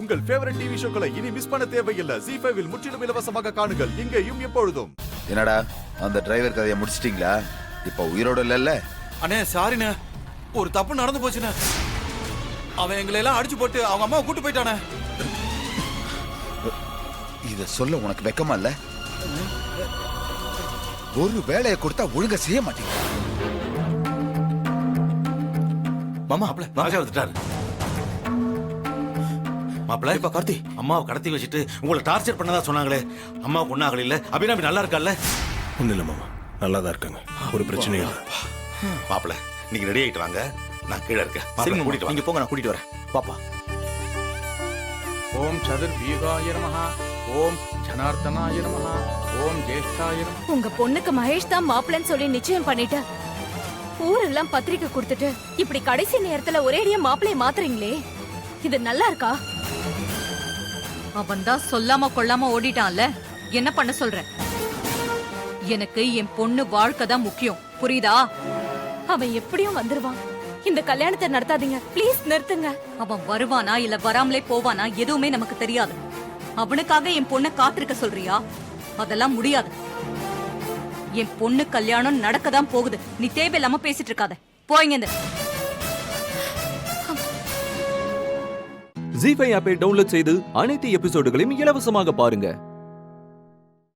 உங்கள் favourite TV ஷோக்களை இனி miss பண்ண தேவையில்லை. ZEE5 இல் முற்றிலும் இலவசமாக காணுங்கள். இங்கேயும் எப்பொழுதும். என்னடா அந்த டிரைவர் கதையை முடிச்சிட்டீங்களா? இப்ப உயிரோட இல்லல்ல? அண்ணே சாரிண்ணே, ஒரு தப்பு நடந்து போச்சுண்ணே. அவன் எங்களை எல்லாம் அடிச்சு போட்டு அவங்க அம்மாவை கூட்டு போயிட்டானே. இத சொல்ல உனக்கு வெக்கமா இல்ல? ஒரு வேலையை கொடுத்தா ஒழுங்கா செய்ய மாட்டீங்க. மாமா ராஜா வந்துட்டாரு. மாப்பிள்ள இப்ப கார்த்தி அம்மாவை கடத்தி வச்சுட்டு உங்களை டார்ச்சர் பண்ணதா சொன்னாங்களே, அம்மாவுக்கு ஒன்னும் ஆகல இல்ல? அபிராமி நல்லா இருக்கா? ஒன்றும் இல்லை மாமா, நல்லா தான் இருக்காங்க, ஒரு பிரச்சனையும் இல்லை. மாப்பிள்ள நீங்க ரெடி ஆயிட்டு வாங்க, நான் கீழே இருக்கேன். கூட்டிட்டு நீங்க போங்க, நான் கூட்டிட்டு வரேன். பாப்பா. ஓம் சதுர்பீகாய நமஹ, ஓம் ஜனார்த்தனாய நமஹ, ஓம் ஜேஷ்டாய நமஹ. உங்க பொண்ணுக்கு மகேஷ் தான் மாப்பிள்ளைன்னு சொல்லி நிச்சயம் பண்ணிட்ட. ஊரெல்லாம் பத்திரிக்கை கொடுத்துட்டு இப்படி கடைசி நேரத்துல ஒரேடியா மாப்பிள்ளைய மாத்துறீங்களே, இது நல்லா இருக்கா? அவன் தான் சொல்லாம கொள்ளாம ஓடிட்டான்ல, என்ன பண்ண சொல்ற? எனக்கு என் பொண்ணு வாழ்க்கை தான் முக்கியம், புரியுதா? அவன் எப்படியும் வந்துருவான். இந்த கல்யாணத்தை நடத்தாதீங்க ப்ளீஸ், நிறுத்துங்க. அவன் வருவானா இல்ல வராமலே போவானா எதுவுமே நமக்கு தெரியாது. அவனுக்காக என் பொண்ணை காத்திருக்க சொல்றியா? அதெல்லாம் முடியாது. என் பொண்ணு கல்யாணம் நடக்கதான் போகுது. நீ தேவையில்லாம பேசிட்டு இருக்காத, போய்ங்க. ZEE5 ஆப்பை டவுன்லோட் செய்து அனைத்து எபிசோடுகளையும் இலவசமாக பாருங்க.